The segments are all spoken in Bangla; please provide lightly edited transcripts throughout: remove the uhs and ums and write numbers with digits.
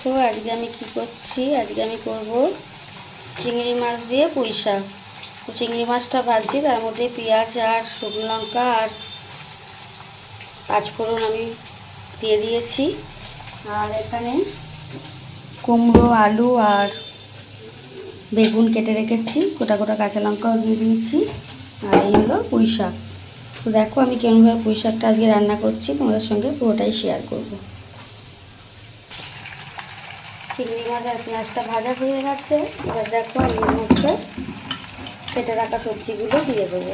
দেখো আজকে আমি কি করছি। আজকে আমি করব চিংড়ি মাছ দিয়ে পুঁই শাক। তো চিংড়ি মাছটা ভাজছি, তার মধ্যে পেঁয়াজ আর শুকনো লঙ্কা আর পাঁচফোড়ন আমি দিয়ে দিয়েছি। আর এখানে কুমড়ো, আলু আর বেগুন কেটে রেখেছি, গোটা গোটা কাঁচা লঙ্কাও দিয়ে দিয়েছি। আর এই হলো পুঁই শাক। তো দেখো আমি কেমনভাবে পুঁই শাকটা আজকে রান্না করছি, তোমাদের সঙ্গে পুরোটাই শেয়ার করব। চিংড়ি মাছ আর পেঁয়াজটা ভাজা হয়ে গেছে। এবার দেখো আমি এর মধ্যে কেটে রাখা সবজিগুলো দিয়ে দেবো।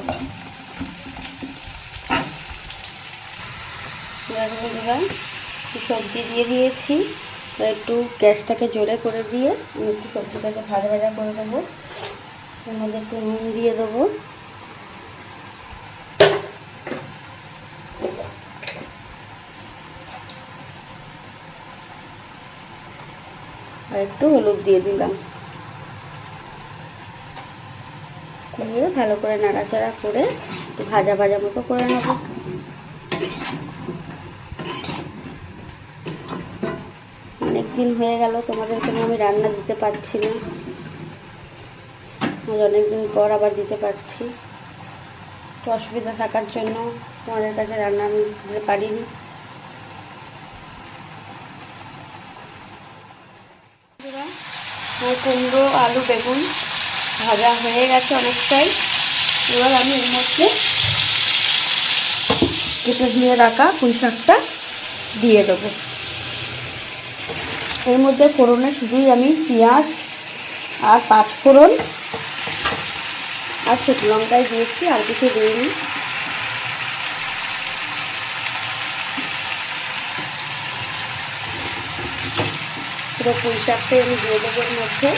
সবজি দিয়ে দিয়েছি। একটু গ্যাসটাকে জোরে করে দিয়ে আমি একটু সবজিটাকে ভাজা ভাজা করে দেবো। এর মধ্যে একটু নুন দিয়ে দেবো, আর একটু হলুদ দিয়ে দিলাম। দিয়ে ভালো করে নাড়াচাড়া করে একটু ভাজা ভাজা মতো করে নেব। অনেক দিন হয়ে গেল তোমাদেরকে আমি রান্না দিতে পারছি না, আজ অনেকদিন পর আবার দিতে পারছি। তো অসুবিধা থাকার জন্য তোমাদের কাছে রান্না আমি দিতে পারিনি। কুমড়ো, আলু, বেগুন ভাজা হয়ে গেছে অনেকটাই। এবার আমি এর মধ্যে কেটে ধুয়ে রাখা পুঁই শাকটা দিয়ে দেবো। এর মধ্যে ফোড়নে শুধুই আমি পেঁয়াজ আর পাঁচফোড়ন আর শুকনো লঙ্কাই দিয়েছি, আর কিছু দিইনি। পুরো পুঁই শাকটাই আমি দিয়ে দেবো এর মধ্যে।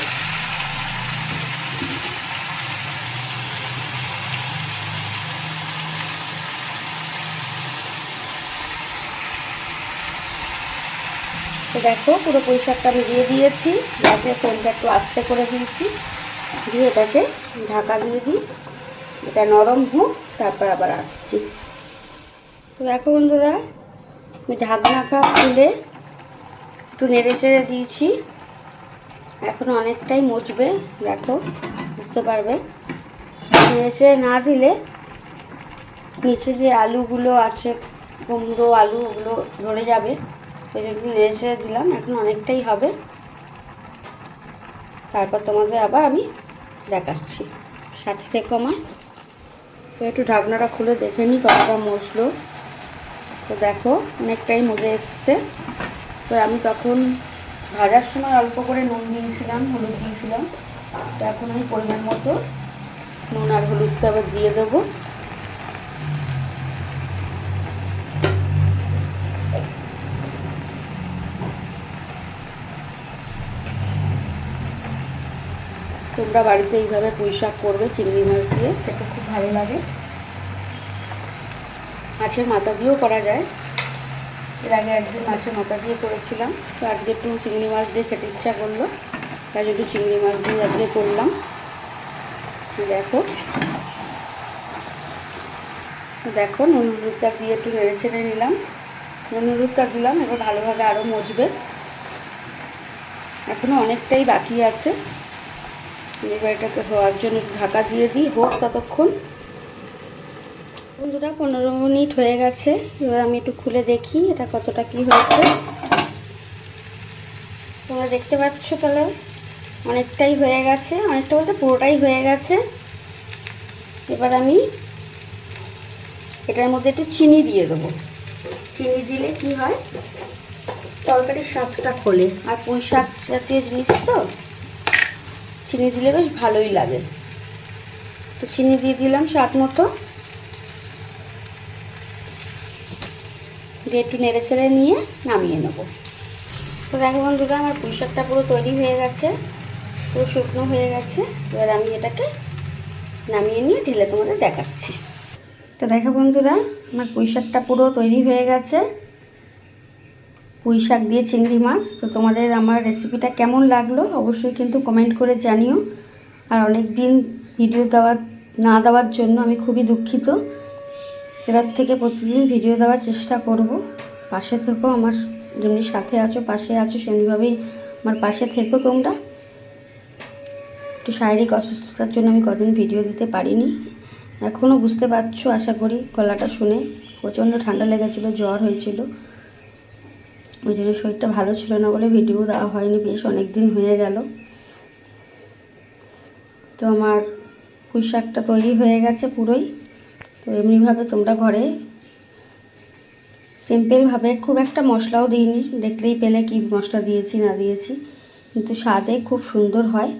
তো দেখো পুরো পুঁই শাকটা আমি দিয়ে দিয়েছি। গ্যাসের ফ্লেমটা একটু আস্তে করে দিয়েছি, দিয়ে এটাকে ঢাকা দিয়ে দিই। এটা নরম হোক, তারপর আবার আসছি। তো দেখো বন্ধুরা, আমি ঢাকনাটা খুলে একটু নেড়ে চেড়ে দিয়েছি। এখন অনেকটাই মজবে, দেখো বুঝতে পারবে। নেড়ে চেড়ে না দিলে নিচে যে আলুগুলো আছে, কুমড়ো, আলু, ওগুলো ধরে যাবে। ওই জন্য নেড়ে চেড়ে দিলাম। এখন অনেকটাই হবে, তারপর তোমাদের আবার আমি দেখাচ্ছি, সাথে থেকো আমার। তো একটু ঢাকনাটা খুলে দেখে নিই কতটা মজলো। তো দেখো অনেকটাই মজে এসছে। তো আমি তখন ভাজার সময় অল্প করে নুন দিয়েছিলাম, হলুদ দিয়েছিলাম। তো এখন আমি পরিমাণ মতো নুন আর হলুদটা আবার দিয়ে দেবো। তোমরা বাড়িতে এইভাবে পুঁই শাক করবে চিংড়ি মাছ দিয়ে, খেতে খুব ভালো লাগে। মাছের মাথা দিয়েও করা যায়। এর আগে একদিন মাছের মাথা দিয়ে করেছিলাম, তো আজকে একটু চিংড়ি মাছ দিয়ে খেতে ইচ্ছা করলো, তাই একটু চিংড়ি মাছ দিয়ে আজকে করলাম। দেখো দেখো নুন হলুদটা দিয়ে একটু নেড়ে ছেড়ে নিলাম। নুন হলুদটা দিলাম, এবার ভালোভাবে আরও মজবে। এখনও অনেকটাই বাকি আছে। এবার এটাকে হওয়ার জন্য ঢাকা দিয়ে দিই, হোক ততক্ষণ। বন্ধুরা 15 মিনিট হয়ে গেছে। এবার আমি একটু খুলে দেখি এটা কতটা কি হয়েছে। তোমরা দেখতে পাচ্ছ তাহলে অনেকটাই হয়ে গেছে, অনেকটা বলতে পুরোটাই হয়ে গেছে। এবার আমি এটার মধ্যে একটু চিনি দিয়ে দেবো। চিনি দিলে কি হয়, তরকারির স্বাদটা খোলে। আর পুঁই শাক জাতীয় জিনিস তো চিনি দিলে বেশ ভালোই লাগে। তো চিনি দিয়ে দিলাম স্বাদ মতো, দিয়ে একটু নেড়ে ছেড়ে নিয়ে নামিয়ে নেব। তো দেখো বন্ধুরা, আমার পুঁই শাকটা পুরো তৈরি হয়ে গেছে, পুরো শুকনো হয়ে গেছে। এবার আমি এটাকে নামিয়ে নিয়ে ঢেলে তোমাদের দেখাচ্ছি। তো দেখো বন্ধুরা, আমার পুঁই শাকটা পুরো তৈরি হয়ে গেছে, পুঁই শাক দিয়ে চিংড়ি মাছ। তো তোমাদের আমার রেসিপিটা কেমন লাগলো অবশ্যই কিন্তু কমেন্ট করে জানিও। আর অনেক দিন ভিডিও না দেওয়ার জন্য আমি খুবই দুঃখিত। এবার থেকে প্রতিদিন ভিডিও দেওয়ার চেষ্টা করব। পাশে থেকো আমার। যেমনি সাথে আছো, পাশে আছো, সেমনিভাবেই আমার পাশে থেকো তোমরা। একটু শারীরিক অসুস্থতার জন্য আমি কদিন ভিডিও দিতে পারিনি। এখনও বুঝতে পারছো আশা করি গলাটা শুনে। প্রচণ্ড ঠান্ডা লেগেছিলো, জ্বর হয়েছিল, ওই জন্য শরীরটা ভালো ছিল না বলে ভিডিও দেওয়া হয়নি, বেশ অনেক দিন হয়ে গেল। তো আমার পুঁই শাকটা তৈরি হয়ে গেছে পুরোই। তো এমনিভাবে তোমরা ঘরে সিম্পলভাবে, খুব একটা মশলাও দিইনি, দেখলেই পেলে কি মশলা দিয়েছি না দিয়েছি, কিন্তু স্বাদে খুব সুন্দর হয়,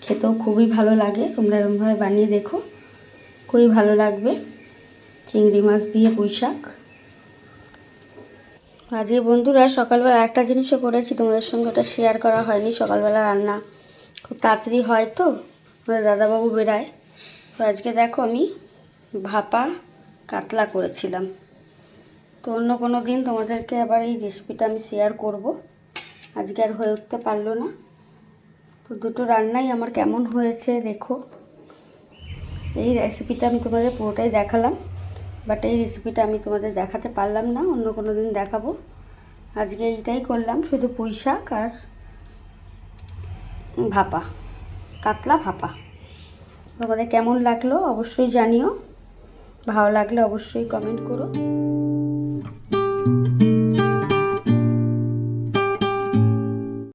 খেতেও খুবই ভালো লাগে। তোমরা এরকমভাবে বানিয়ে দেখো, খুবই ভালো লাগবে। চিংড়ি মাছ দিয়ে পুঁই শাক। আজকে বন্ধুরা সকালবেলা একটা জিনিসও করেছি, তোমাদের সঙ্গে ওটা শেয়ার করা হয়নি। সকালবেলা রান্না খুব তাড়াতাড়ি হয় তো, আমাদের দাদাবাবু বেরায়। তো আজকে দেখো আমি ভাপা কাতলা করেছিলাম। তো অন্য কোনো দিন তোমাদেরকে আবার এই রেসিপিটা আমি শেয়ার করব, আজকে আর হয়ে উঠতে পারলো না। তো দুটো রান্নাই আমার কেমন হয়েছে দেখো। এই রেসিপিটা আমি তোমাদের পুরোটাই দেখালাম, বাট এই রেসিপিটা আমি তোমাদের দেখাতে পারলাম না, অন্য কোনো দিন দেখাবো। আজকে এইটাই করলাম, শুধু পুঁই শাক আর ভাপা, কাতলা ভাপা। তোমাদের কেমন লাগলো অবশ্যই জানিও, ভালো লাগলে অবশ্যই কমেন্ট করো।